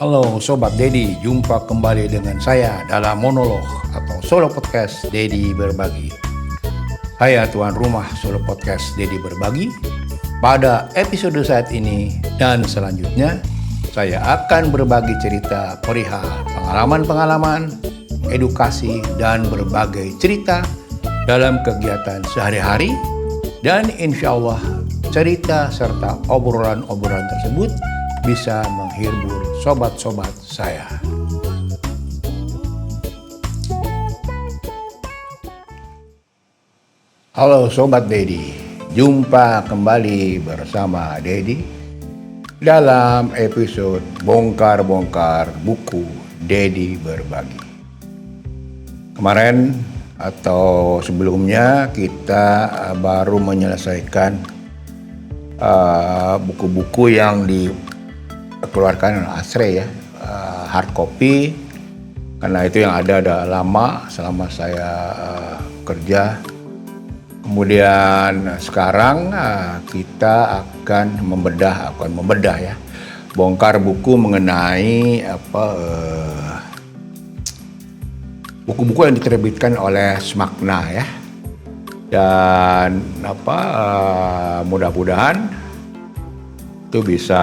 Halo Sobat Dedi, jumpa kembali dengan saya dalam monolog atau solo podcast Dedi Berbagi. Saya tuan rumah solo podcast Dedi Berbagi. Pada episode saat ini dan selanjutnya, saya akan berbagi cerita perihal pengalaman-pengalaman, edukasi, dan berbagai cerita dalam kegiatan sehari-hari. Dan insya Allah cerita serta obrolan-obrolan tersebut bisa menghibur sobat-sobat saya. Halo Sobat Dedi, jumpa kembali bersama Dedi dalam episode Bongkar-Bongkar Buku Dedi Berbagi. Kemarin atau sebelumnya kita baru menyelesaikan buku-buku yang dikeluarkan oleh Asre ya, hard copy, karena itu yang ada lama selama saya kerja. Kemudian sekarang kita akan membedah ya, bongkar buku mengenai buku-buku yang diterbitkan oleh Smakna ya, dan mudah-mudahan itu bisa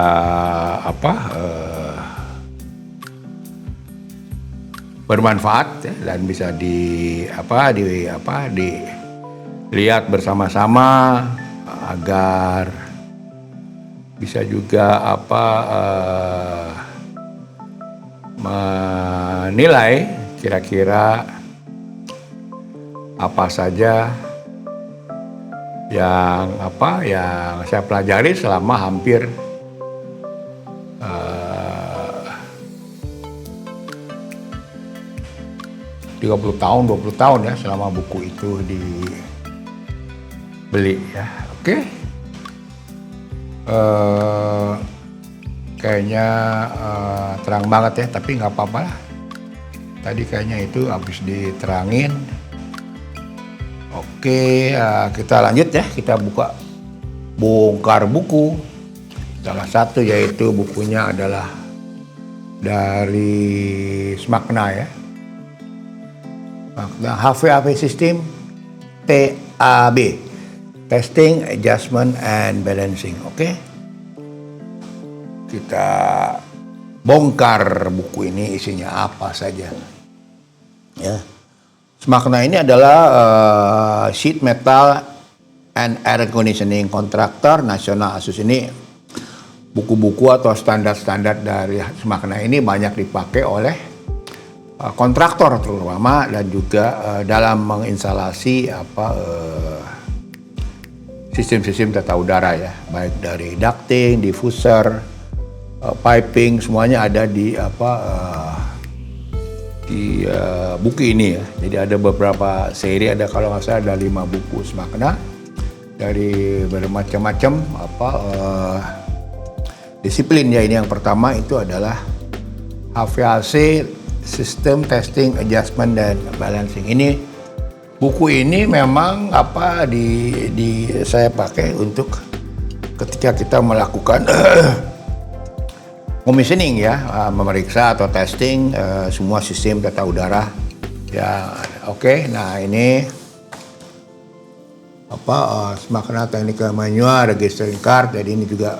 bermanfaat ya, dan bisa dilihat bersama-sama agar bisa juga menilai kira-kira apa saja yang saya pelajari selama hampir 30 tahun, 20 tahun ya, selama buku itu dibeli ya. Oke. Kayaknya terang banget ya, tapi nggak apa-apa lah. Tadi kayaknya itu habis diterangin. Oke, kita lanjut ya. Kita buka bongkar buku. Salah satu yaitu bukunya adalah dari Smakna ya. Smakna HVAP System TAB, Testing, Adjustment, and Balancing. Oke. Kita bongkar buku ini, isinya apa saja. Ya. Smakna ini adalah sheet metal and air conditioning contractor nasional. ASUS ini buku-buku atau standar-standar dari Smakna ini banyak dipakai oleh kontraktor terutama, dan juga dalam menginstalasi sistem-sistem tata udara ya, baik dari ducting, diffuser, piping, semuanya ada di buku ini ya. Jadi ada beberapa seri, ada kalau nggak salah ada 5 buku Smakna dari bermacam-macam disiplin ya. Ini yang pertama itu adalah HVAC System Testing, Adjustment, dan Balancing. Ini buku ini memang saya pakai untuk ketika kita melakukan commissioning ya, memeriksa atau testing semua sistem tata udara ya. Oke. Nah ini Smakna Technical Manual Registering Card. Jadi ini juga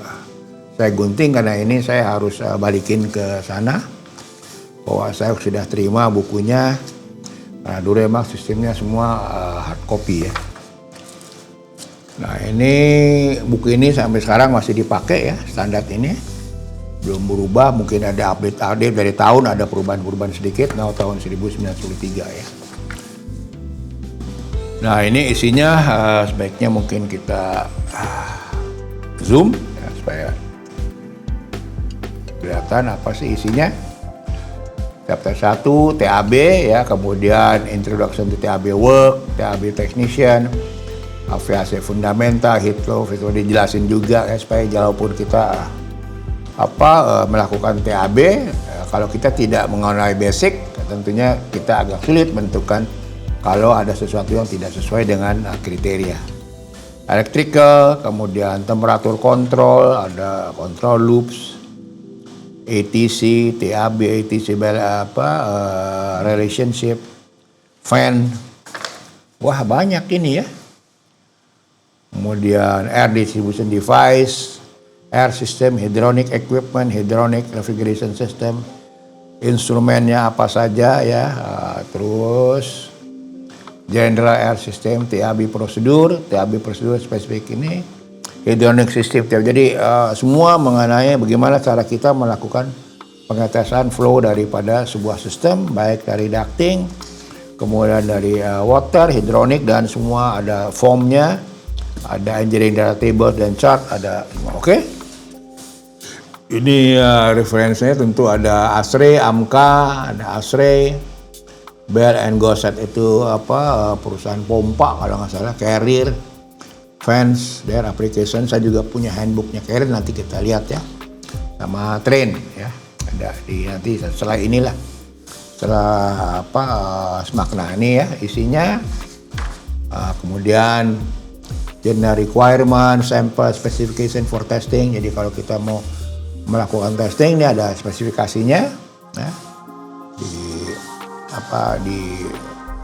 saya gunting karena ini saya harus balikin ke sana bahwa saya sudah terima bukunya. Nah dulu emang sistemnya semua hard copy ya. Nah ini buku ini sampai sekarang masih dipakai ya, standar ini belum berubah. Mungkin ada update dari tahun, ada perubahan sedikit. Nah tahun 1993 ya. Nah ini isinya sebaiknya mungkin kita zoom ya, supaya kelihatan apa sih isinya. Chapter 1 TAB ya, kemudian Introduction to TAB Work, TAB Technician, HVAC Fundamental, Heat Flow, itu dijelasin juga ya, supaya walaupun kita melakukan TAB, kalau kita tidak mengenai basic, tentunya kita agak sulit menentukan kalau ada sesuatu yang tidak sesuai dengan kriteria. Electrical, kemudian temperatur control, ada control loops, ATC, TAB, ATC relationship, fan. Wah, banyak ini ya. Kemudian air distribution device, air system, hydronic equipment, hydronic refrigeration system, instrumennya apa saja ya. Terus general air system, TAB prosedur spesifik ini, hydronic system. Jadi semua mengenai bagaimana cara kita melakukan pengetesan flow daripada sebuah sistem, baik dari ducting, kemudian dari water, hidronik, dan semua ada formnya, ada engineering data table dan chart, ada. Oke. Ini referensinya tentu ada ASRE, AMCA, ada ASRE, Bell and Goset itu perusahaan pompa kalau nggak salah, Carrier, Fans, their application. Saya juga punya handbooknya Carrier, nanti kita lihat ya, sama Train ya, ada di nanti setelah inilah, setelah semakna ini ya isinya. Kemudian general requirement, sample specification for testing. Jadi kalau kita mau melakukan testing ini ada spesifikasinya ya.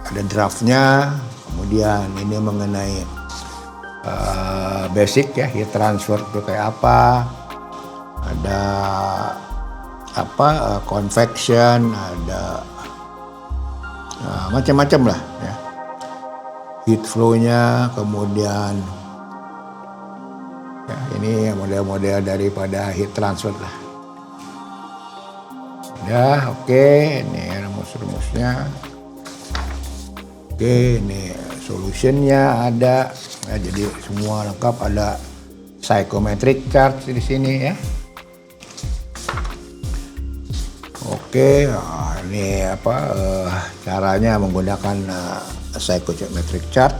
Ada draftnya. Kemudian ini mengenai basic ya, heat transfer itu kayak apa, ada convection, ada macam-macam lah ya, heat flow-nya. Kemudian ya, ini model-model daripada heat transfer lah ya. Oke, ini rumus-rumusnya. Oke, ini solutionnya ada ya, jadi semua lengkap, ada psychometric chart di sini ya. Oke, ini caranya menggunakan psychometric chart.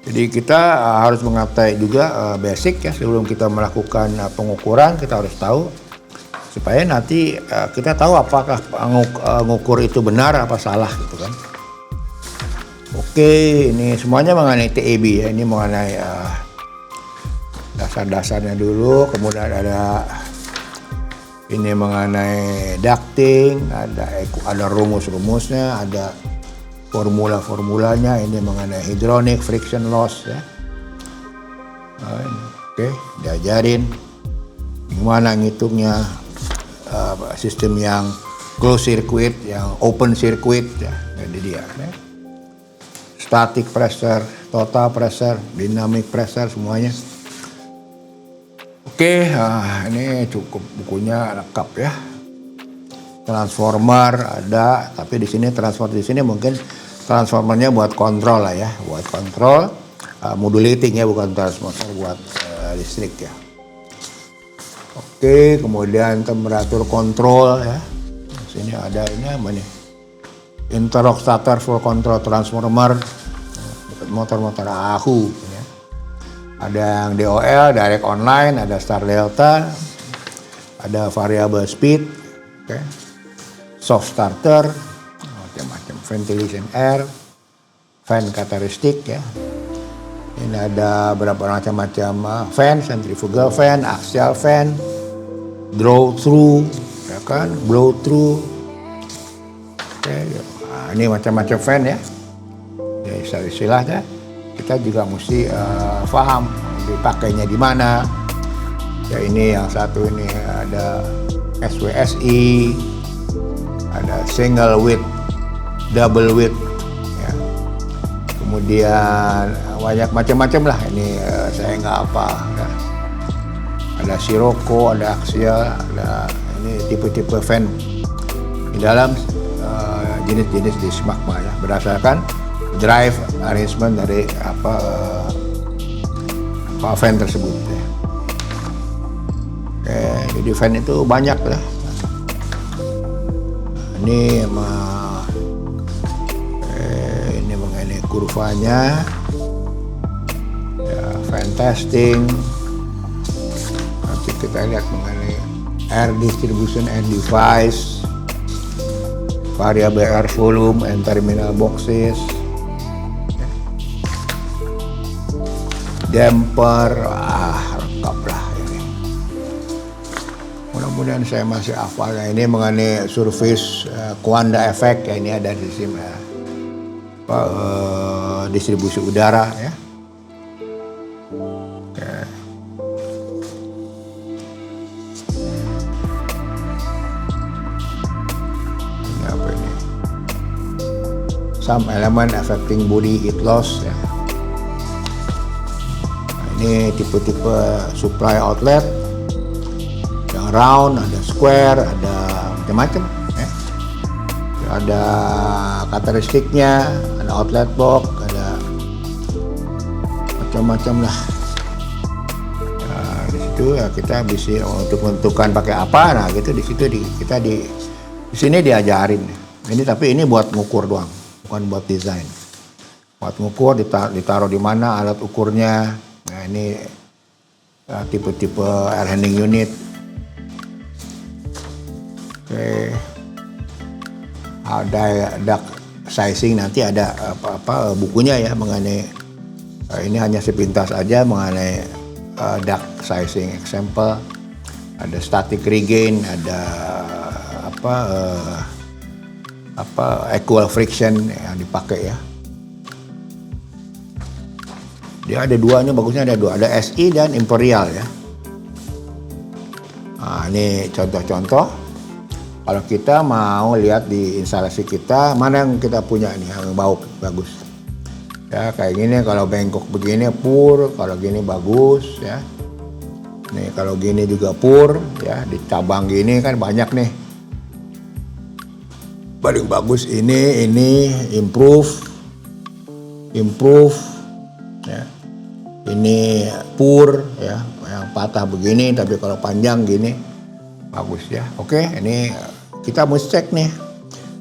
Jadi kita harus mengetahui juga basic ya, sebelum kita melakukan pengukuran kita harus tahu, supaya nanti kita tahu apakah mengukur itu benar apa salah gitu kan. Oke, ini semuanya mengenai TAB ya, ini mengenai dasar-dasarnya dulu. Kemudian ada ini mengenai ducting, ada rumus-rumusnya, ada formula-formulanya. Ini mengenai hydronic friction loss ya. Oke, diajarin gimana ngitungnya sistem yang closed circuit, yang open circuit ya. Jadi dia ya. Static pressure, total pressure, dynamic pressure, semuanya. Oke, ini cukup bukunya lengkap ya. Transformer ada, tapi di sini transformer di sini mungkin transformernya buat kontrol lah ya, buat kontrol modulating ya, bukan transformer buat listrik ya. Oke, kemudian temperatur kontrol ya. Di sini ada ini apa nih? Interlock starter for control transformer, motor-motor AHU ya. Ada yang DOL, direct online, ada star delta, ada variable speed, okay. Soft starter, macam-macam, ventilation air, fan karakteristik ya. Ini ada berapa macam-macam fan, centrifugal fan, axial fan, draw through, ya kan, blow through. Oke, ini macam-macam fan ya. Ya, istilahnya kita juga mesti paham dipakainya di mana. Ya, ini yang satu ini ada SWSI, ada single width, double width, ya. Kemudian banyak macam-macam lah. Ini saya nggak apa. Ya. Ada Sirocco, ada axial, ada ini tipe-tipe fan di dalam jenis-jenis di SMACMA ya, berdasarkan drive arrangement dari fan tersebut ya. Oke, jadi fan itu banyak lah. Ini ini mengenai kurvanya ya, fan testing. Nanti kita lihat mengenai air distribution and device, variable air volume and terminal boxes, damper, lengkap lah ini. Kemudian saya masih hafal ini mengenai surface Coanda effect ya, ini ada di sini distribusi udara ya. Oke. Ini apa ini? Some element affecting body heat loss ya. Nah, ini tipe-tipe supply outlet. Yang round, ada square, ada macam-macam ya. Ada karakteristiknya, ada outlet box, ada macam-macam lah. Nah, di situ ya kita bisa untuk menentukan pakai apa, nah gitu di situ kita di sini diajarin. Ini tapi ini buat ngukur doang, bukan buat desain. Buat ngukur ditaruh di mana alat ukurnya. Nah ini tipe-tipe air handling unit. Oke. Ada duct sizing, nanti ada bukunya ya mengenai ini hanya sepintas aja mengenai duct sizing example. Ada static regain, ada equal friction yang dipakai ya. Dia ada duanya, bagusnya ada dua, ada SI dan Imperial ya. Nah, ini contoh-contoh. Kalau kita mau lihat di instalasi kita, mana yang kita punya nih yang bagus. Ya kayak gini, kalau bengkok begini pur, kalau gini bagus ya. Nih kalau gini juga pur ya, di cabang gini kan banyak nih. Paling bagus ini improve ya. Ini pur ya, yang patah begini tapi kalau panjang gini bagus ya. Oke, ini kita mesti cek nih.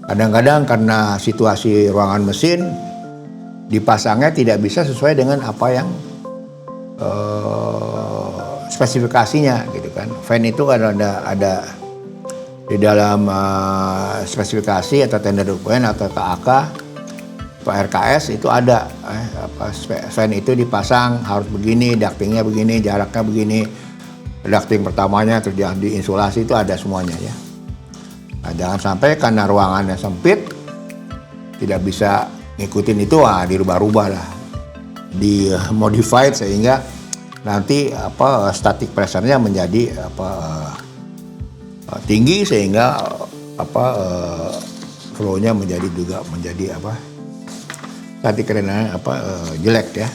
Kadang-kadang karena situasi ruangan mesin dipasangnya tidak bisa sesuai dengan apa yang spesifikasinya gitu kan. Fan itu kan ada di dalam spesifikasi atau tender dokumen atau TAK atau RKS itu ada fan itu dipasang harus begini, ductingnya begini, jaraknya begini. Ducting pertamanya terus di insulasi itu ada semuanya ya. Nah, jangan sampai karena ruangannya sempit tidak bisa ngikutin itu, dirubah-rubah lah, dimodified sehingga nanti static pressure-nya menjadi tinggi sehingga flow-nya menjadi static pressure-nya jelek ya.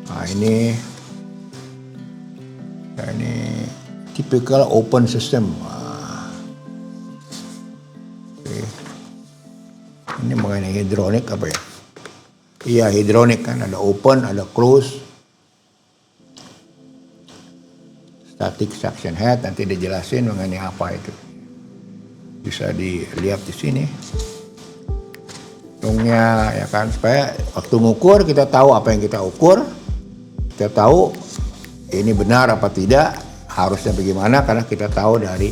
Nah, ini typical open system. Ini mengenai hidrolik apa ya? Iya, hidrolik kan ada open, ada close. Static suction head, nanti dijelasin mengenai apa itu. Bisa dilihat di sini. Hitungnya ya kan, supaya waktu ngukur kita tahu apa yang kita ukur. Kita tahu ini benar apa tidak, harusnya bagaimana, karena kita tahu dari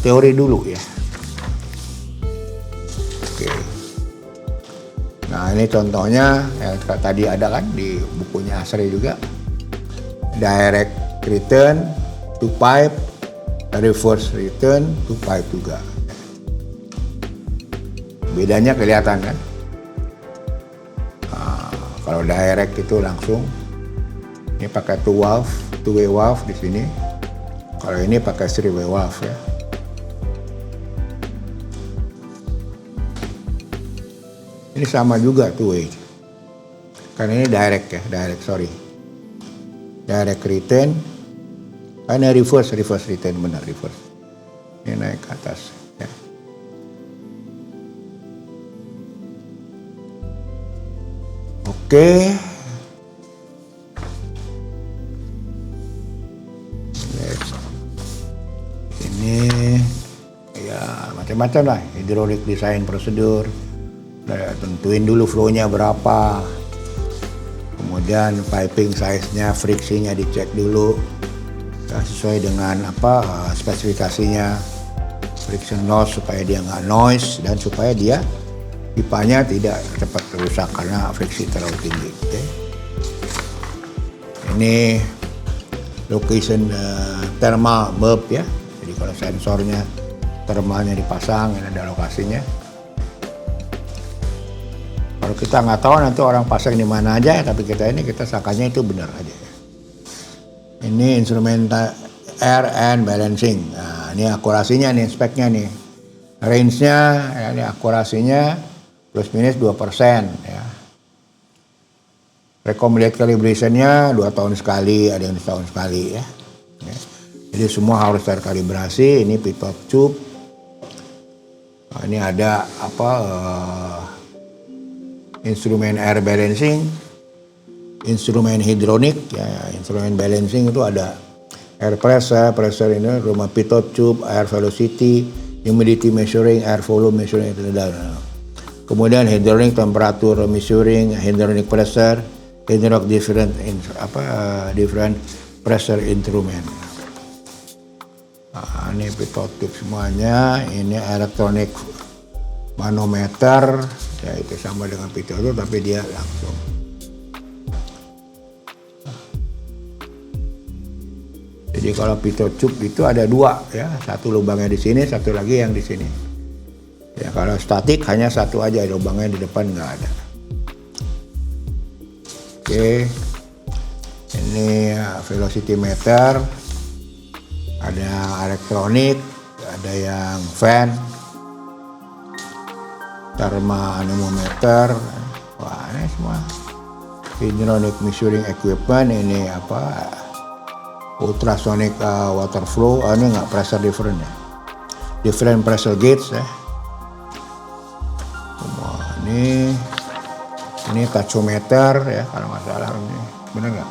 teori dulu ya. Oke. Nah ini contohnya yang tadi ada kan di bukunya Asri juga. Direct return to pipe, reverse return to pipe juga. Bedanya kelihatan kan? Nah, kalau direct itu langsung, ini pakai two-way valve di sini. Kalau ini pakai three-way valve ya. Ini sama juga two-way. Karena ini direct return. Ini reverse return, benar reverse. Ini naik ke atas ya. Oke. Ini ya macam-macam lah, hidrolik design prosedur. Tentuin dulu flow-nya berapa. Kemudian piping size-nya, friksinya dicek dulu sesuai dengan spesifikasinya. Friction loss supaya dia nggak noise dan supaya dia pipanya tidak cepat rusak karena friksi terlalu tinggi. Okay. Ini location thermal bulb ya. Jadi kalau sensornya thermalnya dipasang, ini ada lokasinya. Kalau kita nggak tahu nanti orang pasang di mana aja, tapi kita sangkanya itu benar aja. Ini instrumen air and balancing. Nah, ini akurasinya nih, speknya nih. Range-nya, ya, ini akurasinya plus minus 2% ya. Recommended calibration-nya 2 tahun sekali, ada yang setahun sekali ya. Jadi semua harus terkalibrasi. Ini pitot tube. Nah, ini ada instrumen air balancing, instrumen hidronik ya. Instrumen balancing itu ada air pressure ini, rumah pitot tube, air velocity, humidity measuring, air volume measuring itu ada. Kemudian hidronik temperatur measuring, hidronik pressure, hidronik different pressure instrument. Nah, ini pitot tube semuanya. Ini elektronik manometer ya, itu sama dengan pitot tube tapi dia langsung. Jadi kalau pitot tube itu ada 2 ya, satu lubangnya di sini, satu lagi yang di sini. Ya kalau statik hanya satu aja, lubangnya di depan nggak ada. Oke, ini velocity meter, ada elektronik, ada yang fan, thermal anemometer. Wah, ini semua hydronic measuring equipment. Ini ultrasonic water flow. Ini nggak pressure different ya, different pressure gauge ya. Semua ini tachometer ya, kalau nggak salah ini bener nggak?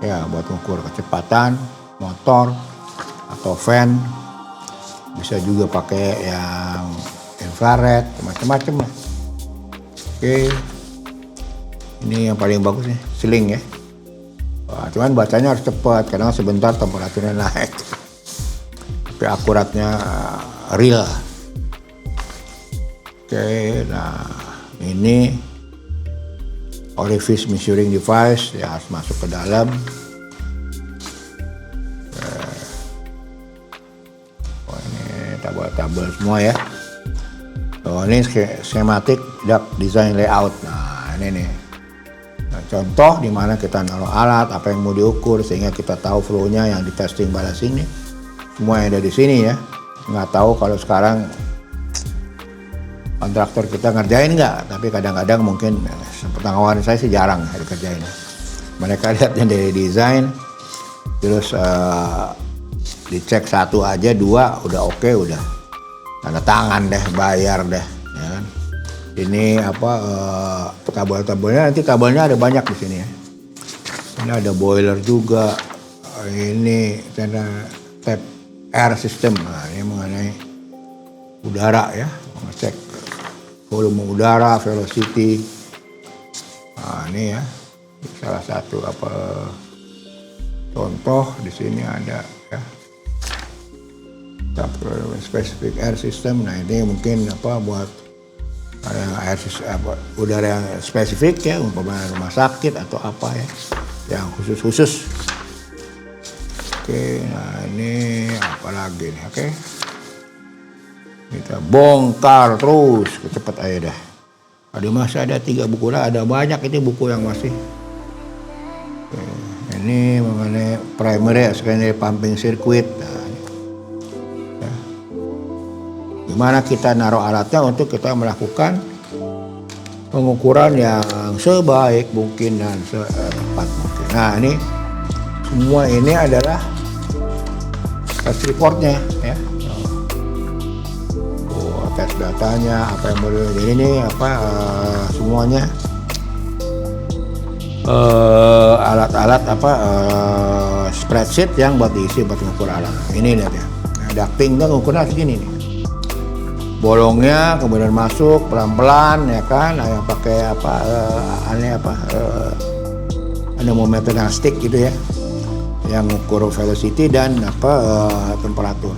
Ya, buat mengukur kecepatan motor atau fan. Bisa juga pakai yang infrared, macam-macam lah. Oke, ini yang paling bagus nih, seling ya. Wah, cuman bacanya harus cepat, kadang sebentar temperaturnya naik. Tapi akuratnya real. Oke, nah ini orifice measuring device ya, harus masuk ke dalam. Oh, ini tabel-tabel semua ya. Oh, ini schematic duct design layout. Nah, ini nih. Nah, contoh di mana kita naruh alat, apa yang mau diukur sehingga kita tahu flow-nya yang di testing balancing nih. Semua yang ada di sini ya. Nggak tahu kalau sekarang kontraktor kita ngerjain nggak, tapi kadang-kadang mungkin pengetahuan saya sih jarang ya dikerjain. Mereka lihatnya dari desain, terus dicek 1 aja, 2 udah oke, udah tanda tangan deh, bayar deh, ya kan. Ini tabel-tabelnya, nanti tabelnya ada banyak di sini ya. Ini ada boiler juga, ini tap air system. Nah, ini mengenai udara ya, mengecek volume udara, velocity. Nah, ini ya salah satu contoh di sini ada ya. Specific air system. Nah, ini mungkin buat air udara yang spesifik ya, umpamanya rumah sakit atau apa ya, yang khusus-khusus. Oke, nah ini apa lagi nih? Oke, kita bongkar terus, cepet aja dah. Masih ada 3 buku lah, ada banyak ini buku yang masih. Oke, ini mengenai primary secondary pumping circuit. Nah, ya. Gimana kita naruh alatnya untuk kita melakukan pengukuran yang sebaik mungkin dan setepat mungkin. Nah, ini semua ini adalah test reportnya ya. Tes datanya, apa yang boleh, jadi ini semuanya alat-alat spreadsheet yang buat diisi buat mengukur alat. Ini lihat ya, nah, ducting kan ukurnya segini nih, bolongnya kemudian masuk pelan-pelan ya kan, yang pakai anemometer yang stick gitu ya, yang ukur velocity dan temperatur.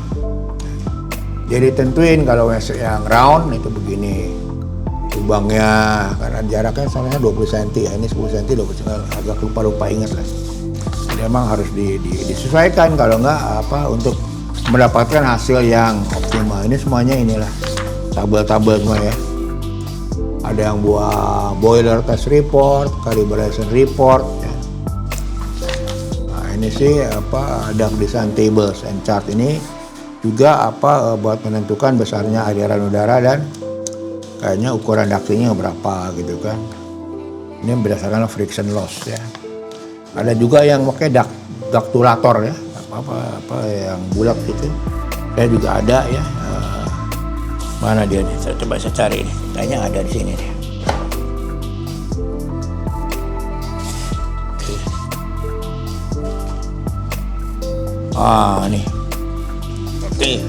Jadi tentuin kalau yang round itu begini lubangnya, karena jaraknya salahnya 20 cm ya, ini 10 cm, 20 cm, agak lupa ingat lah. memang harus disesuaikan, kalau enggak untuk mendapatkan hasil yang optimal. Ini semuanya inilah tabel-tabel semua ya. Ada yang buat boiler test report, calibration report ya. Nah, ini sih ada design tables and chart ini juga buat menentukan besarnya aliran udara dan kayaknya ukuran ductingnya berapa gitu kan. Ini berdasarkan friction loss ya. Ada juga yang pakai ductulator ya, apa yang bulat gitu. Saya juga ada ya. Mana dia nih? Coba saya cari nih. Kayaknya ada di sini nih. Nih. Oke.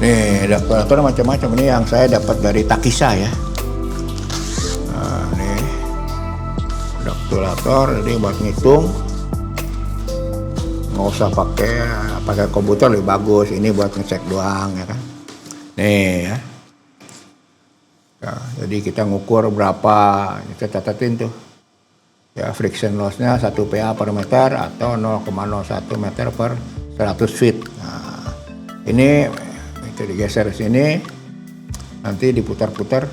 Nih, ductulator macam-macam. Ini yang saya dapat dari Takisa ya. Nih. Ductulator jadi buat ngitung. Nggak usah pakai komputer, lebih bagus. Ini buat ngecek doang ya kan. Nih ya. Nah, jadi kita ngukur berapa, kita catatin tuh. Ya, friction loss-nya 1 PA per meter atau 0,01 meter per 100 feet. Nah, ini itu digeser sini, nanti diputar-putar.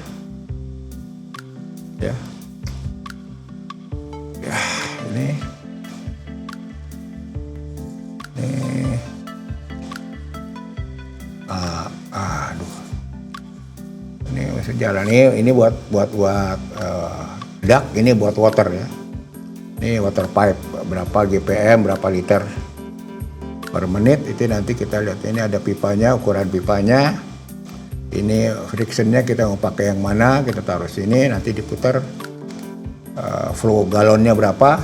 Ya. Ya, ini. Ini masih jalan ini buat duct, ini buat water ya. Ini water pipe berapa GPM, berapa liter per menit, itu nanti kita lihat. Ini ada pipanya, ukuran pipanya. Ini frictionnya kita mau pakai yang mana, kita taruh sini, nanti diputar. Flow galonnya berapa.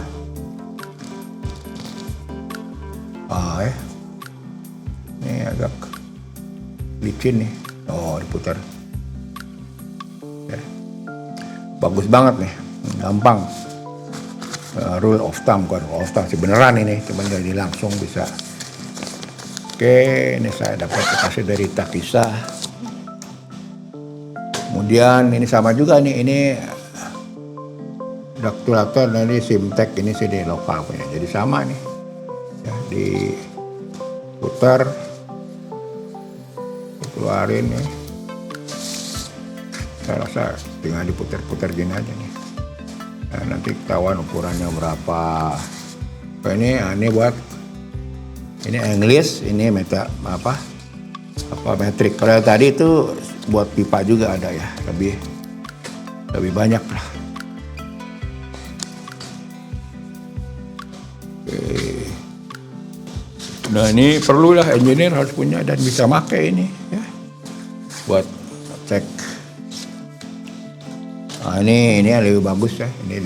Ini agak licin nih. Diputar. Ya. Bagus banget nih, gampang. Rule of thumb, kan rule of thumb sih beneran ini, cuman jadi langsung bisa. Oke, ini saya dapat kasih dari Takisa. Kemudian ini sama juga nih, ini ductulator dari Simtek, ini sih di lokal punya, jadi sama nih. Ya, diputar, dikeluarin nih. Saya rasa tinggal diputar-putar gini aja nih. Nah, nanti ketahuan ukurannya berapa. Ini buat ini English, ini metrik. Kalau tadi itu buat pipa juga ada ya, lebih banyak lah. Oke. Nah, ini perlulah engineer harus punya dan bisa pakai ini ya, buat cek. Nah, ini yang lebih bagus ya. Ini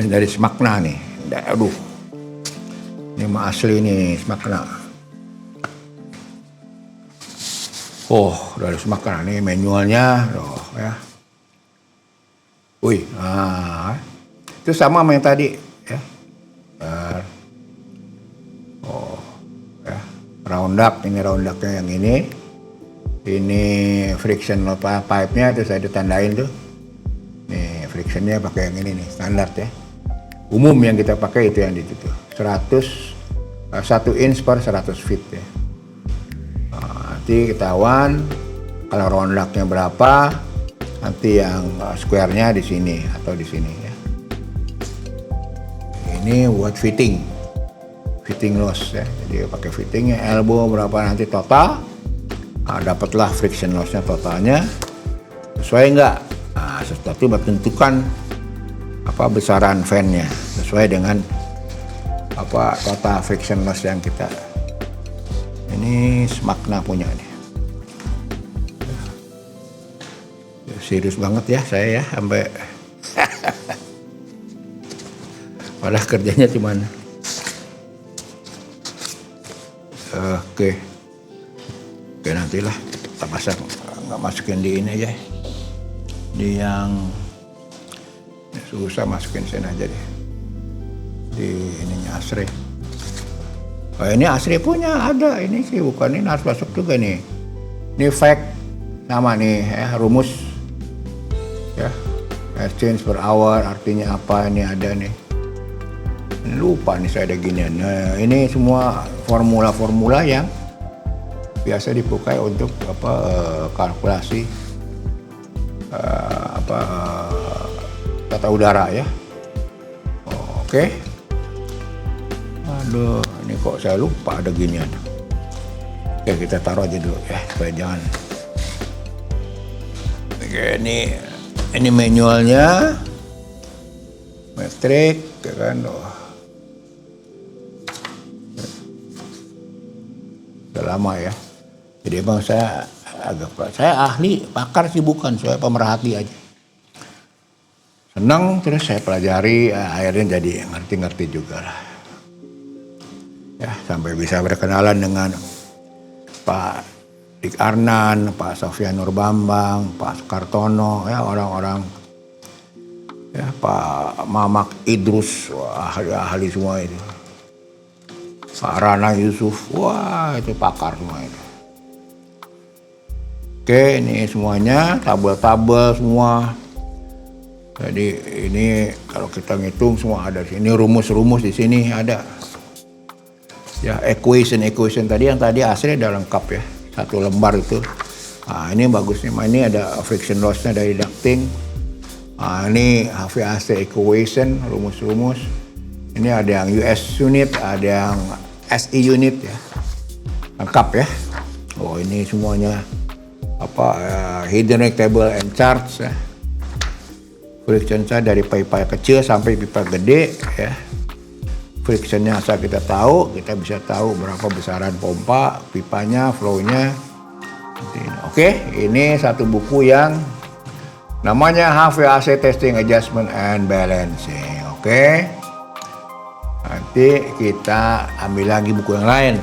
dari Smakna nih. Aduh. Ini mah asli nih Smakna. Dari Smakna nih manualnya ya. Itu sama sama yang tadi ya. Ya. Round duct, ini round ductnya yang ini. Ini friction pipe-nya itu saya ditandain tuh. Nih frictionnya pakai yang ini nih, standar ya. Umum yang kita pakai itu yang di situ. 1 inch per 100 feet ya. Nanti ketahuan kalau round duct-nya berapa, nanti yang square-nya di sini atau di sini ya. Ini buat fitting loss ya. Jadi pakai fittingnya elbow berapa nanti total. Dapatlah friction loss-nya totalnya sesuai enggak. Sesuatu menentukan besaran fan-nya sesuai dengan total friction loss yang kita. Ini Smakna punya nih. Serius banget ya saya ya, sampai malah kerjanya cuman Oke, nantilah kita pasang, nggak masukin di ini aja, di yang susah, masukin sini aja deh, di ininya Asri. Ini Asri punya ada, ini sih bukan, ini harus masuk juga nih. Ini fact sama nih ya, rumus ya, Exchange per hour artinya apa, ini ada nih. Lupa nih saya ada ginian. Nah, ini semua formula-formula yang biasa dipakai untuk kalkulasi tata udara ya. Oke. Aduh, ini kok saya lupa ada ginian. Oke, kita taruh aja dulu ya, supaya jangan. Oke, ini manualnya, metrik, ya kan. Udah lama ya. Jadi emang saya ahli, pakar sih bukan, saya pemerhati aja. Senang, terus saya pelajari, akhirnya jadi ngerti-ngerti juga lah. Ya, sampai bisa berkenalan dengan Pak Dik Arnan, Pak Sofyan Nurbambang, Pak Sukartono, ya orang-orang, ya Pak Mamak Idrus, wah ahli semua itu. Pak Rana Yusuf, wah itu pakar semua itu. Oke, ini semuanya tabel-tabel semua. Jadi ini kalau kita ngitung semua ada di sini, rumus-rumus di sini ada. Ya, equation tadi yang tadi asli udah lengkap ya, satu lembar itu. Nah, ini bagusnya, ini ada friction loss-nya dari ducting. Nah, ini HVAC equation, rumus-rumus. Ini ada yang US unit, ada yang SI unit ya, lengkap ya. Oh, ini semuanya hydraulic table and charts ya. Friction saya dari pipa kecil sampai pipa gede ya. Frictionnya asal kita tahu, kita bisa tahu berapa besaran pompa, pipanya, flow-nya. Oke, ini satu buku yang namanya HVAC Testing Adjustment and Balancing. Oke, nanti kita ambil lagi buku yang lain.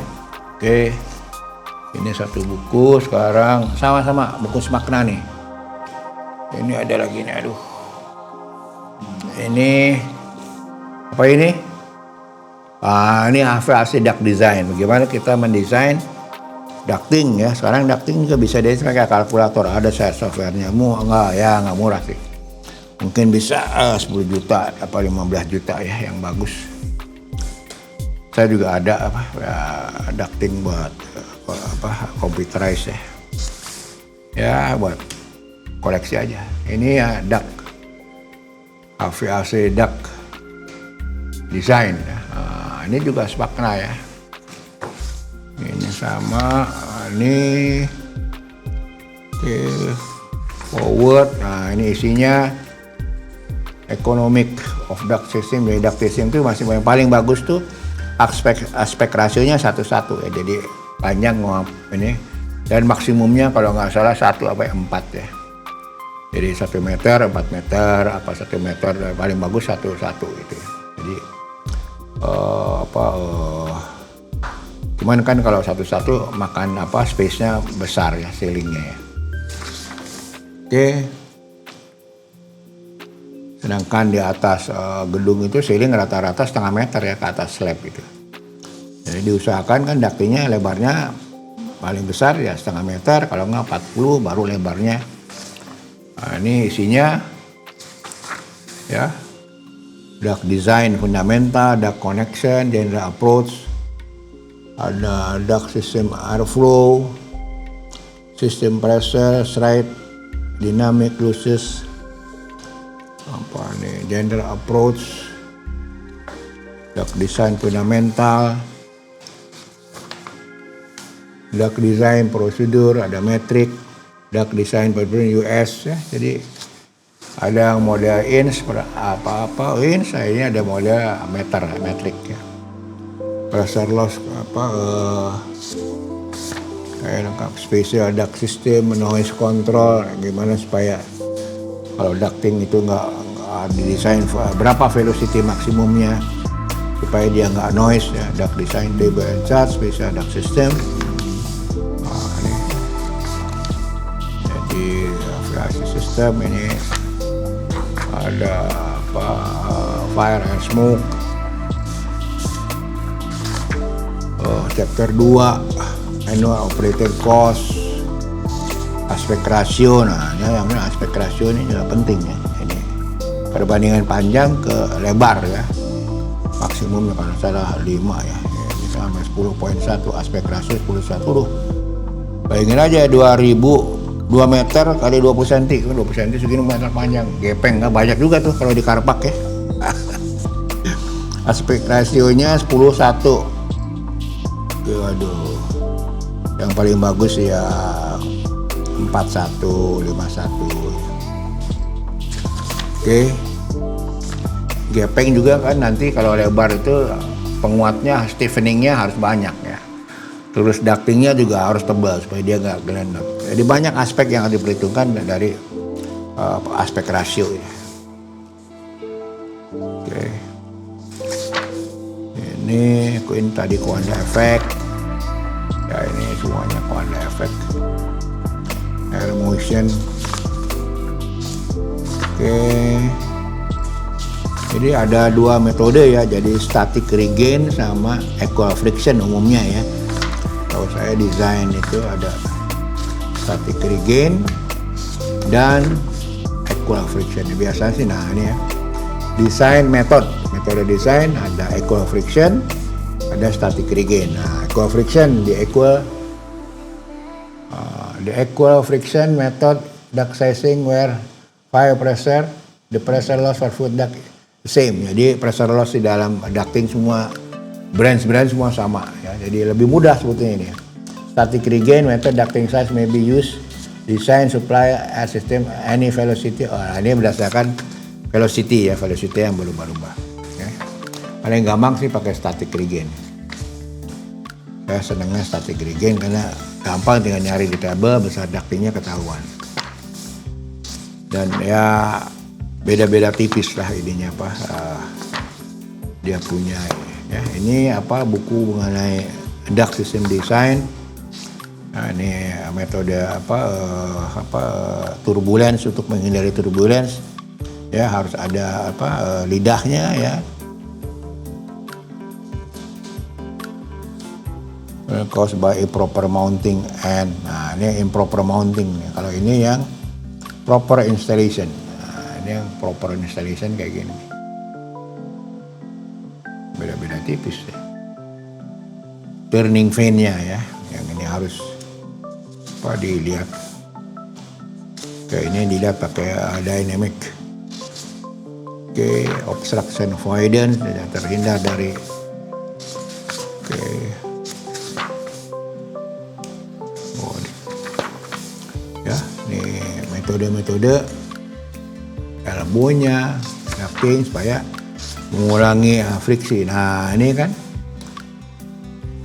Oke, ini satu buku sekarang sama-sama buku semakna nih. Ini ada lagi nih, aduh. Ini apa ini? Ini HVAC duct design. Bagaimana kita mendesain ducting ya. Sekarang ducting juga bisa desain pakai kalkulator. Ada softwarenya. Nggak murah sih. Mungkin bisa 10 juta apa 15 juta ya yang bagus. Saya juga ada ducting buat computerized ya. Ya buat koleksi aja. Ini ya duct. HVAC duct design ya. Ini juga semakna ya. Ini sama, ini forward. Nah, ini isinya economic of duct system. Dari duct system itu masih yang paling bagus tuh aspek rasionya 1:1 ya. Jadi panjang ini dan maksimumnya kalau nggak salah 1/4 ya. Jadi 1 meter, 4 meter, 1 meter paling bagus 1:1 gitu ya. Jadi cuman kan kalau 1:1 makan space-nya besar ya, ceilingnya ya. Oke. Sedangkan di atas gedung itu ceiling rata-rata 1/2 meter ya ke atas slab itu. Jadi diusahakan kan ductingnya lebarnya paling besar ya 1/2 meter, kalau nggak 40 baru lebarnya. Nah, ini isinya ya. Duct design fundamental, duct connection, general approach, ada duct system airflow, system pressure, stride, dynamic losses, general approach, duct design fundamental, duct design prosedur, ada metric, duct design prosedur US ya. Jadi ada yang model inch, inch, ini ada model meter, metrik ya. Pressure loss, kayak lengkap, spesial duct system, noise control, gimana supaya kalau ducting itu nggak didesain berapa velocity maksimumnya supaya dia nggak noise ya. Duct design table and chart, spesial duct system. Ini. Jadi VAC system ini ada fire and smoke. Chapter 2 annual operating cost, aspek rasio. Nah, yang aspek rasio ini juga penting ya. Ini perbandingan panjang ke lebar ya. Maksimumnya kalau salah 5 ya. Bisa sampai 10.1 aspek rasio 10:1. Bayangin aja 2 meter kali 20 cm. 20 cm segini meter panjang. Gepeng nggak banyak juga tuh kalau di karpak ya. Aspek rasionya 10:1. Waduh. Yang paling bagus ya 41, 51. Oke. Gepeng juga kan nanti kalau lebar itu penguatnya, stiffeningnya harus banyak ya. Terus ductingnya juga harus tebal supaya dia nggak gelendot. Jadi banyak aspek yang harus diperhitungkan dari aspek rasio ya. Oke. Ini tadi Coanda effect. Ya ini semuanya Coanda effect. Air motion. Oke. Jadi ada 2 metode ya, jadi static regain sama equal friction umumnya ya. Kalau saya desain itu ada static regain dan equal friction. Biasanya sih nah ini ya. Desain metode desain ada equal friction, ada static regain. Nah, equal friction the equal friction method duct sizing where fire pressure, the pressure loss for foot duct same. Jadi pressure loss di dalam ducting semua branch semua sama ya. Jadi lebih mudah sebetulnya ini. Static regain method ducting size may be used design supply air system any velocity. Ini berdasarkan velocity ya, velocity yang berubah-ubah. Ya. Paling gampang sih pakai static regain. Saya senangnya static regain karena gampang tinggal nyari di tabel, besar ductingnya ketahuan. Dan ya beda-beda tipis lah ininya apa dia punya ya. Ini apa buku mengenai duct system design. Nah, ini metode turbulence untuk menghindari turbulence ya, harus ada lidahnya ya. Caused by improper mounting and ini improper mounting. Kalau ini yang proper installation. Yang proper installation kayak gini, beda-beda tipis ya. Turning vane-nya ya, yang ini harus dilihat. Kayak ini dilihat pakai dynamic. Oke, obstruction avoidance terhindar dari. Oke. Ya, ini metode-metode elbow-nya, ducting supaya mengurangi friksi. Nah ini kan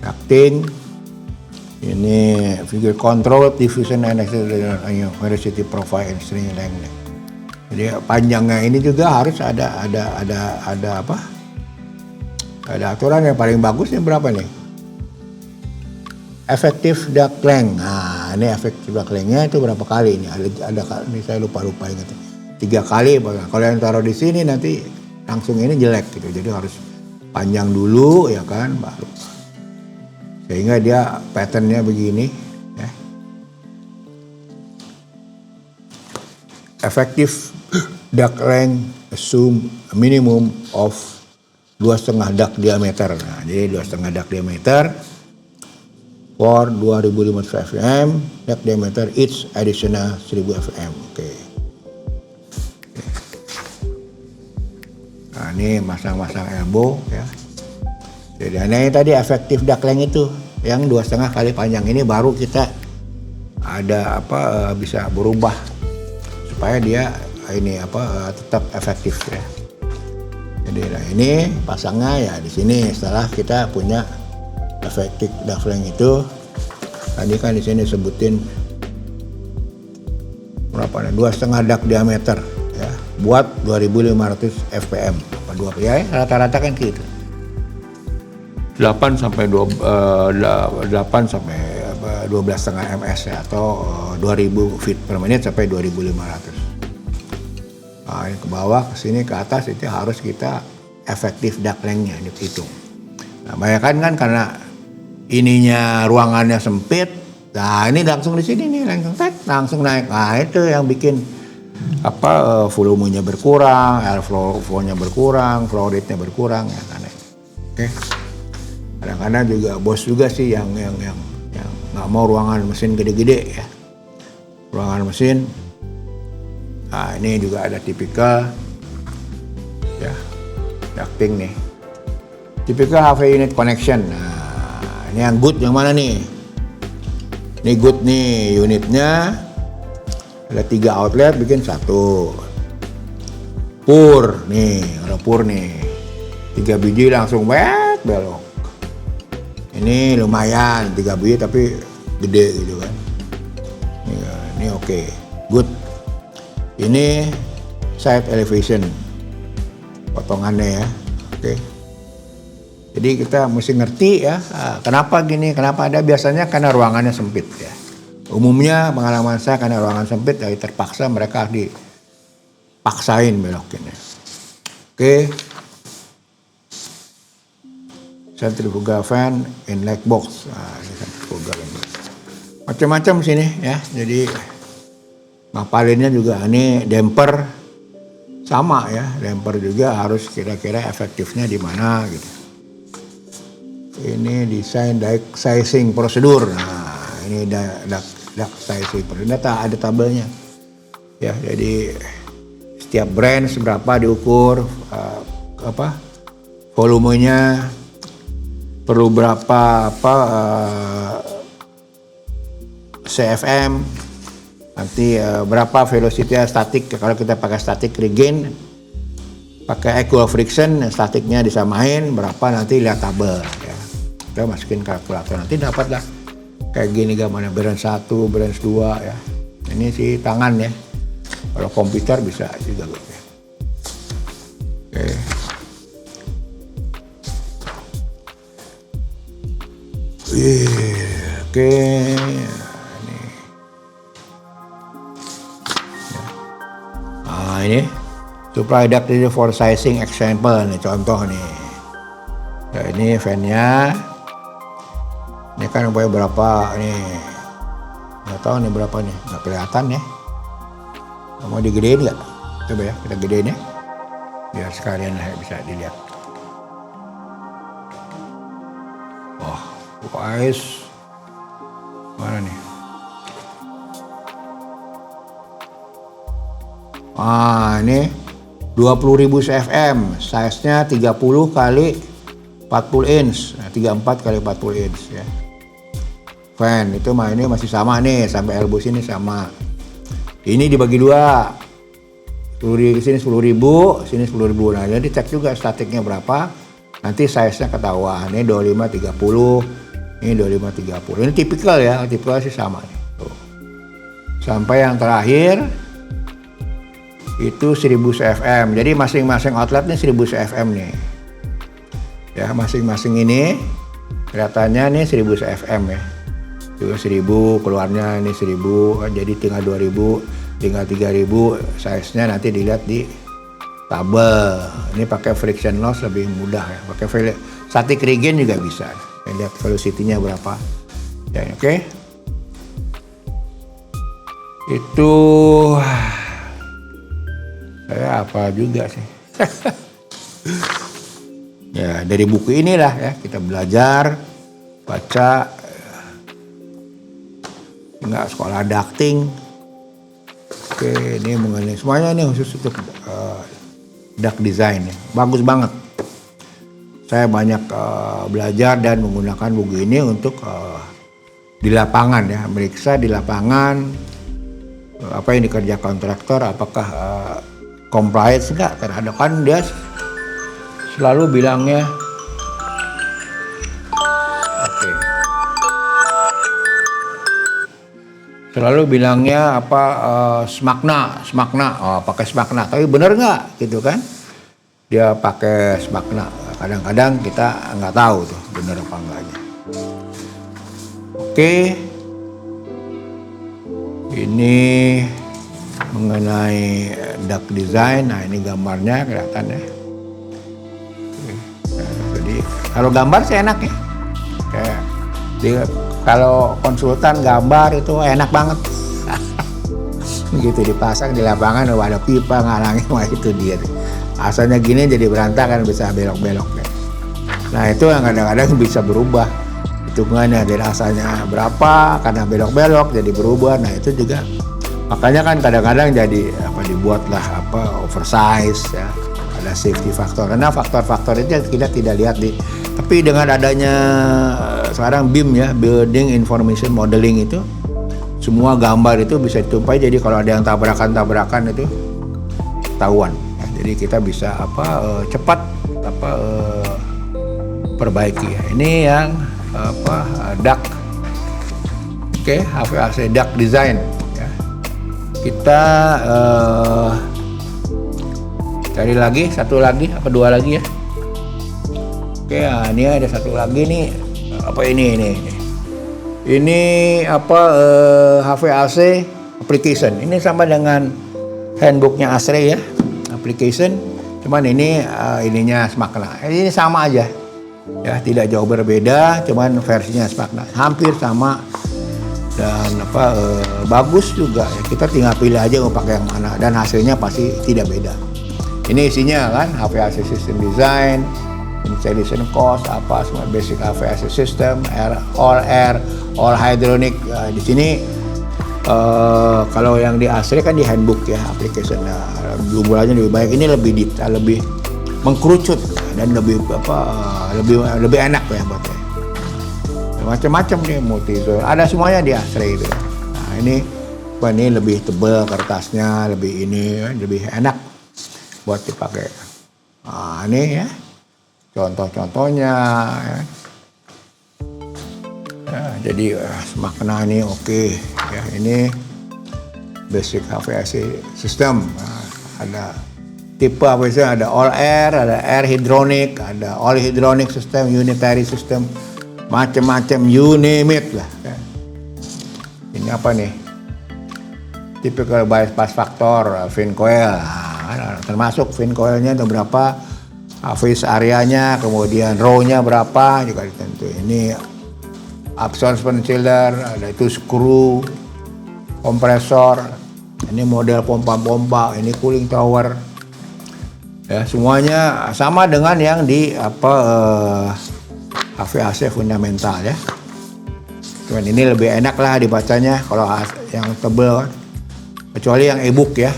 ducting, ini figure control, diffusion and velocity profile and string length. Jadi panjangnya ini juga harus ada apa? Ada aturan yang paling bagusnya berapa nih? Effective duct length. Nah ini effective duct length-nya itu berapa kali ini? Ada ini saya lupa ingat. 3 kali, kalau yang taruh di sini nanti langsung ini jelek gitu, jadi harus panjang dulu ya kan, baru sehingga dia patternnya begini ya. Effective duct length assume a minimum of 2,5 duct diameter. Nah, jadi 2,5 duct diameter for 2.500 fm, duct diameter each additional 1.000 fm. Oke. Nah, ini masang-masang elbow ya. Jadi ini tadi efektif duct length itu yang 2,5 kali panjang ini baru kita ada bisa berubah supaya dia ini tetap efektif ya. Jadi nah ini pasangnya ya di sini setelah kita punya efektif duct length itu. Tadi kan di sini sebutin berapa nih? 2,5 duct diameter. Ya, buat 2.500 fpm ya, rata-rata kan gitu 8 sampai 12,5 ms ya, atau 2.000 feet per menit sampai 2.500. Nah, ini ke bawah ke sini ke atas itu harus kita efektif duct length-nya dihitung. Nah, bayangkan kan karena ininya ruangannya sempit, nah ini langsung di sini nih langsung naik. Nah itu yang bikin volumenya berkurang, air flow-nya berkurang, flow rate-nya berkurang ya kan. Oke. Kadang-kadang juga bos juga sih yang nggak mau ruangan mesin gede-gede ya. Ruangan mesin. Nah, ini juga ada tipikal ya ducting nih. Tipikal HV unit connection. Nah, ini yang good yang mana nih? Ini good nih unitnya. Ada 3 outlet bikin 1. Pur nih, ada pur nih. 3 biji langsung belok. Ini lumayan 3 biji tapi gede gitu kan. Ini oke. Good. Ini side elevation. Potongannya ya. Oke. Jadi kita mesti ngerti ya, kenapa gini, kenapa ada, biasanya karena ruangannya sempit ya. Umumnya pengalaman saya karena ruangan sempit, jadi terpaksa mereka dipaksain belokinnya. Oke. Centrifugal fan in leg box. Nah, ini centrifugal ini. Macam-macam sini ya. Jadi ngapalinnya juga ini damper sama ya. Damper juga harus kira-kira efektifnya di mana gitu. Ini desain duct sizing prosedur. Nah, ini duct sizing prosedur. Ada tabelnya. Ya, jadi setiap brand seberapa diukur, volumenya, perlu berapa CFM, nanti berapa velocity statik. Kalau kita pakai static regain, pakai equal friction, statiknya disamain berapa, nanti lihat tabel ya. Kita masukin kalkulator, nanti dapatlah kayak gini gambarnya, brand 1, brand 2 ya. Ini sih tangan ya. Kalau komputer bisa juga ya. Oke. Oke, ini. Nah, ini supply duct for sizing example nih, contoh nih. Ya, ini fan-nya. Ini kan berapa nih? Nggak tahu nih berapa nih, nggak kelihatan ya. Mau digedein nggak? Coba ya, kita gedein ya. Biar sekalian bisa dilihat. Guys, mana nih? Ini 20.000 CFM, size-nya 30 kali 40 inch, 34 kali 40 inch ya. Fan itu ini masih sama nih, sampai elbow sini sama. Ini dibagi 2. Sini 10.000, sini 10.000. Nah, jadi cek juga statiknya berapa. Nanti size-nya ketahuan. Ini 25 30. Ini 25 30. Ini tipikal ya, tipikal sih sama nih. Tuh. Sampai yang terakhir itu 1000 CFM. Jadi masing-masing outlet ini 1000 CFM nih. Ya, masing-masing ini kelihatannya nih 1000 CFM ya. Juga 1000, keluarnya ini 1000, jadi tinggal 2000, tinggal 3000, size-nya nanti dilihat di tabel. Ini pakai friction loss lebih mudah ya. Pakai static regain juga bisa. Lihat velocity-nya berapa. Ya, oke. Itu saya apa juga sih. Ya, dari buku inilah ya kita belajar, baca, enggak sekolah ducting. Oke, ini mengenai semuanya ini khusus untuk duct design ya. Bagus banget. Saya banyak belajar dan menggunakan buku ini untuk di lapangan ya, meriksa di lapangan apa yang dikerja kontraktor, apakah compliance enggak terhadap, kan dia selalu bilangnya selalu bilangnya smakna, pakai smakna, tapi benar nggak gitu kan? Dia pakai smakna. Kadang-kadang kita nggak tahu tuh benar apa enggaknya. Oke, ini mengenai duct design. Nah, ini gambarnya kelihatan ya. Jadi kalau gambar sih enak ya. Kayak kalau konsultan gambar itu enak banget. begitu dipasang di lapangan ada pipa ngalangin, wah itu dia. Asalnya gini jadi berantakan, bisa belok-belok. Nah itu yang kadang-kadang bisa berubah hitungannya dari asalnya berapa, karena belok-belok jadi berubah. Nah itu juga makanya kan kadang-kadang jadi dibuatlah oversize ya, ada safety factor, karena faktor-faktor itu kita tidak lihat tapi dengan adanya sekarang BIM ya, Building Information Modeling, itu semua gambar itu bisa ditumpai, jadi kalau ada yang tabrakan itu ketahuan ya. Jadi kita bisa cepat perbaiki ya. Ini yang duct. Oke, HVAC duct design ya. Kita cari lagi satu lagi dua lagi ya. Oke, ini ada satu lagi nih. Ini HVAC application. Ini sama dengan handbooknya ASRE ya, application. Cuman ini ininya semakna. Ini sama aja. Ya, tidak jauh berbeda, cuman versinya semakna. Hampir sama dan bagus juga ya. Kita tinggal pilih aja mau pakai yang mana dan hasilnya pasti tidak beda. Ini isinya kan HVAC system design, installation cost, semua basic HVAC system, all hydronic. Di sini kalau yang di ASRE kan di handbook ya, application. Jumlahnya lebih banyak, ini lebih detail, lebih mengkerucut dan lebih enak ya buatnya. Macam-macam nih, multi zone, ada semuanya di ASRE itu. Nah ini lebih tebal kertasnya, lebih lebih enak buat dipakai. Nah ini ya contoh-contohnya ya. Jadi semakna ini oke. Ya, ini basic HVAC system. Ada tipe ada all air, ada air hydronic, ada all hydronic system, unitary system, macam-macam, you name it lah. Ya. Ini apa nih? Typical bypass factor, fin coil. Termasuk fin coilnya itu berapa, face areanya, kemudian row-nya berapa juga ditentuin. Ini absorption cylinder, ada itu screw, kompresor, ini model pompa-pompa, ini cooling tower. Ya, semuanya sama dengan yang di HVAC fundamental ya. Cuman ini lebih enak lah dibacanya kalau yang tebel kan. Kecuali yang e-book ya.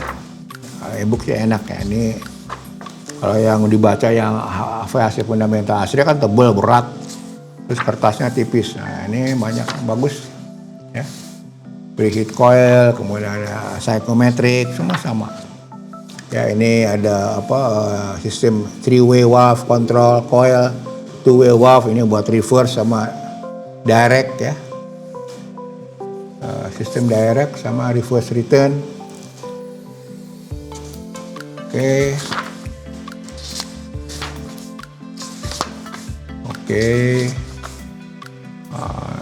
E-book sih enak ya. Ini kalau yang dibaca yang HVAC fundamental ASRE kan tebel, berat. Terus kertasnya tipis. Nah, ini banyak bagus ya. Preheat coil, kemudian ada psychometric, semua sama. Ya, ini ada sistem 3-way valve control coil, 2-way valve ini buat reverse sama direct ya. Sistem direct sama reverse return. Oke.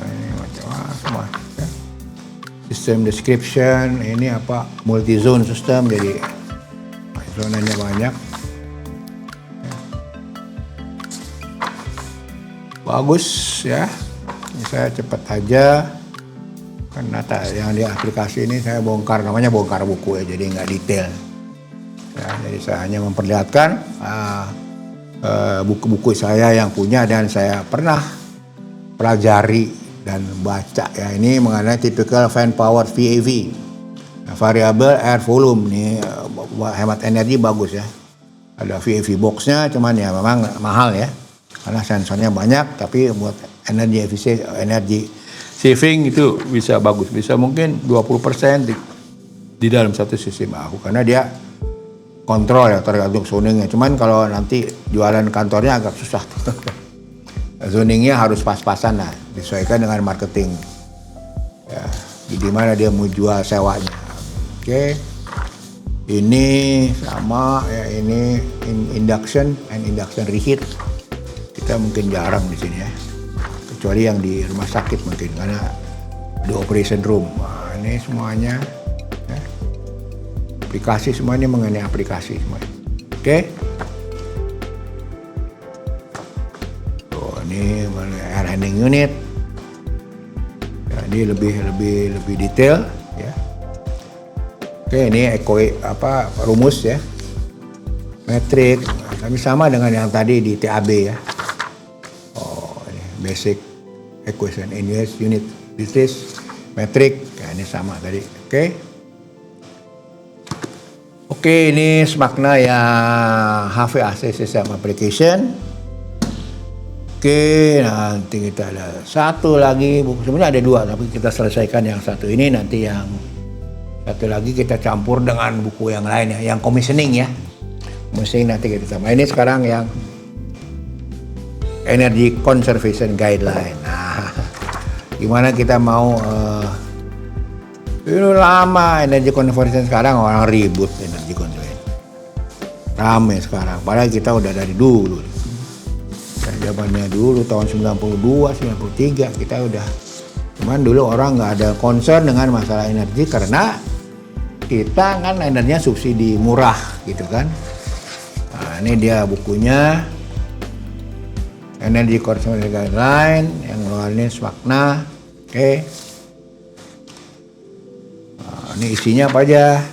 Ini macam-macam ya. Sistem description ini multi zone system, jadi zonanya banyak. Bagus ya. Ini saya cepat aja karena yang di aplikasi ini saya bongkar, namanya bongkar buku ya, jadi nggak detail ya. Jadi saya hanya memperlihatkan buku-buku saya yang punya dan saya pernah pelajari dan baca ya. Ini mengenai typical fan power VAV, variable air volume. Ini hemat energi bagus ya. Ada VAV boxnya, cuman ya memang mahal ya karena sensornya banyak, tapi buat energi efisien, energi saving itu bisa bagus, bisa mungkin 20% di dalam satu sistem aku, karena dia kontrol ya, tergantung zoningnya. Cuman kalau nanti jualan kantornya agak susah. Zoningnya harus pas-pasan lah, disesuaikan dengan marketing. Ya, di mana dia mau jual sewanya. Oke. Ini sama ya, ini induction and induction reheat. Kita mungkin jarang di sini ya. Kecuali yang di rumah sakit mungkin, karena di operation room. Nah, ini semuanya ya. Aplikasi semuanya mengenai aplikasi semuanya. Oke. Ini air handling unit. Jadi lebih detail ya. Oke, ini rumus ya. Metrik, tapi sama dengan yang tadi di TAB ya. Oh, ini basic equation in unit business, metrik. Ya, ini sama tadi. Oke, ini semakna yang HVAC System Application. Oke, nanti kita ada satu lagi buku, sebenarnya ada dua, tapi kita selesaikan yang satu ini, nanti yang satu lagi kita campur dengan buku yang lain ya, yang commissioning ya. Commissioning nanti kita sama. Ini sekarang yang Energy Conservation Guideline. Nah, gimana kita mau ini lama energy conservation, sekarang orang ribut energy conservation. Rame sekarang, padahal kita udah dari dulu. Zamannya dulu tahun 92, 93 kita udah. Cuman dulu orang nggak ada concern dengan masalah energi karena kita kan energinya subsidi murah gitu kan. Nah, ini dia bukunya Energy Conservation Guideline yang mengenai semakna. Oke. Nah, ini isinya apa aja?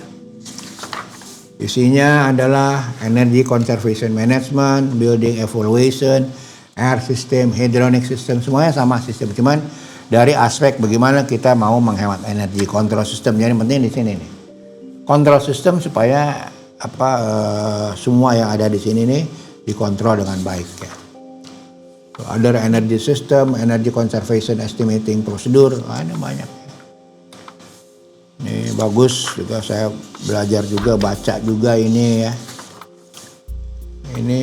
Isinya adalah Energy Conservation Management, Building Evaluation, Air System, Hydronic System, semuanya sama sistem. Cuman dari aspek bagaimana kita mau menghemat energi, control system. Jadi penting di sini nih. Control system supaya semua yang ada di sini nih dikontrol dengan baik ya. Ada energy system, energy conservation estimating procedure, ada banyak. Ini bagus juga, saya belajar juga, baca juga ini ya. Ini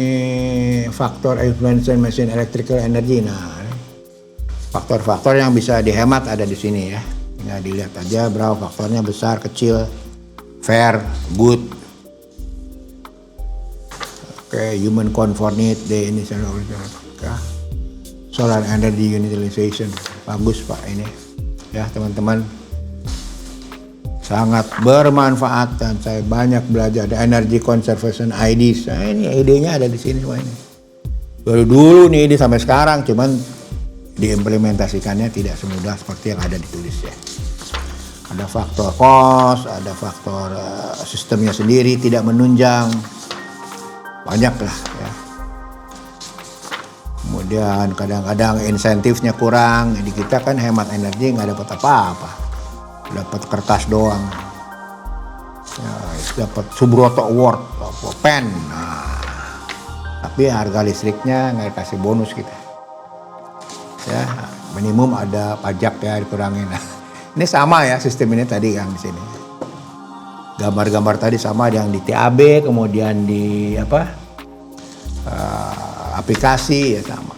faktor influence machine electrical energy. Nah, faktor-faktor yang bisa dihemat ada di sini ya. Tinggal dilihat aja berapa faktornya, besar, kecil, fair, good. Oke, human comfort need, ini solar energy utilization. Bagus Pak ini. Ya, teman-teman. Sangat bermanfaat dan saya banyak belajar. Ada energy conservation IDs. Nah, ini ide-nya ada di sini semua ini. Baru dulu nih ide sampai sekarang, cuman diimplementasikannya tidak semudah seperti yang ada ditulis ya. Ada faktor cost, ada faktor sistemnya sendiri tidak menunjang, banyak lah ya. Kemudian kadang-kadang insentifnya kurang, jadi kita kan hemat energi nggak dapat apa-apa, dapat kertas doang. Ya, dapat Subroto Award, pen, nah, tapi harga listriknya nggak dikasih bonus kita. Ya, minimum ada pajak ya dikurangin. Ini sama ya sistem ini tadi yang di sini. Gambar-gambar tadi sama yang di TAB, kemudian di aplikasi ya sama.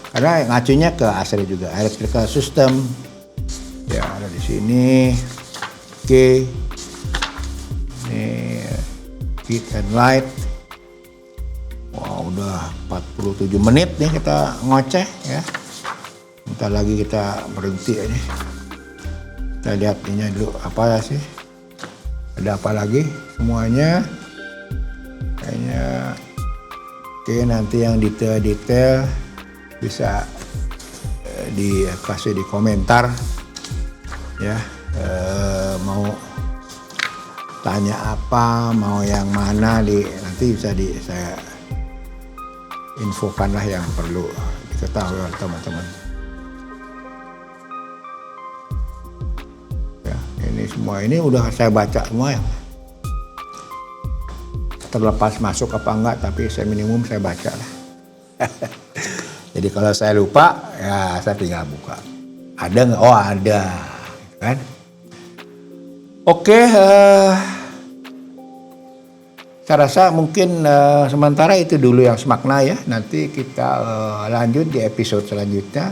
Karena ngacunya ke ASRE juga, electrical system. Ya ada di sini. Oke. Ini heat and light. Wah, udah 47 menit nih kita ngoceh ya. Bentar lagi kita berhenti ini. Kita lihat ini dulu apa sih? Ada apa lagi? Semuanya kayaknya oke, nanti yang detail-detail bisa dikasih di komentar ya. Mau tanya apa, mau yang mana nanti bisa saya infokanlah yang perlu diketahui oleh teman-teman. Ya, ini semua ini udah saya baca semua ya. Terlepas masuk apa enggak, tapi saya minimum saya baca lah. Jadi kalau saya lupa, ya saya tinggal buka. Ada nggak? Oh ada, kan? Oke, saya rasa mungkin sementara itu dulu yang semakna ya. Nanti kita lanjut di episode selanjutnya.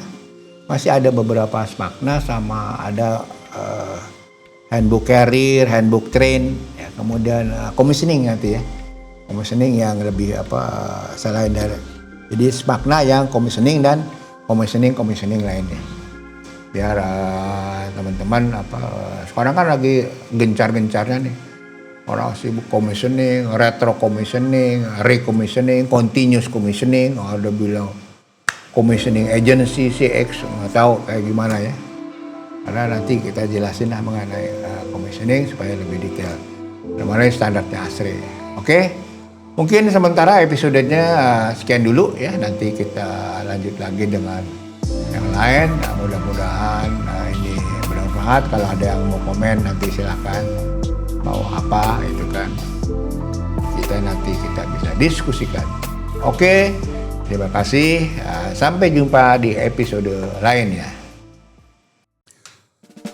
Masih ada beberapa semakna sama ada handbook carrier, handbook train, ya, kemudian commissioning nanti ya. Commissioning yang lebih selain dari, jadi semakna yang commissioning dan commissioning lainnya. Biar teman-teman sekarang kan lagi gencar-gencarnya nih. Orang sibuk commissioning, retro commissioning, recommissioning, continuous commissioning, ada bilang commissioning agency CX, nggak tahu kayak gimana ya. Karena nanti kita jelasin lah mengenai commissioning supaya lebih detail. Namanya standarnya ASRE. Oke? Mungkin sementara episodenya sekian dulu ya. Nanti kita lanjut lagi dengan yang lain. Nah, mudah-mudahan ini bermanfaat. Kalau ada yang mau komen nanti silakan. Mau apa itu kan. Nanti kita bisa diskusikan. Oke, terima kasih. Sampai jumpa di episode lainnya.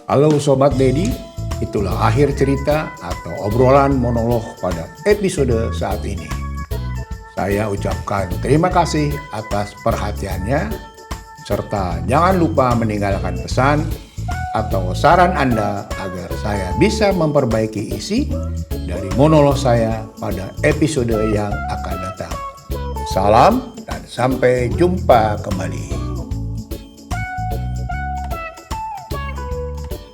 Halo Sobat Dedi, itulah akhir cerita atau obrolan monolog pada episode saat ini. Saya ucapkan terima kasih atas perhatiannya, serta jangan lupa meninggalkan pesan atau saran Anda agar saya bisa memperbaiki isi dari monolog saya pada episode yang akan datang. Salam dan sampai jumpa kembali.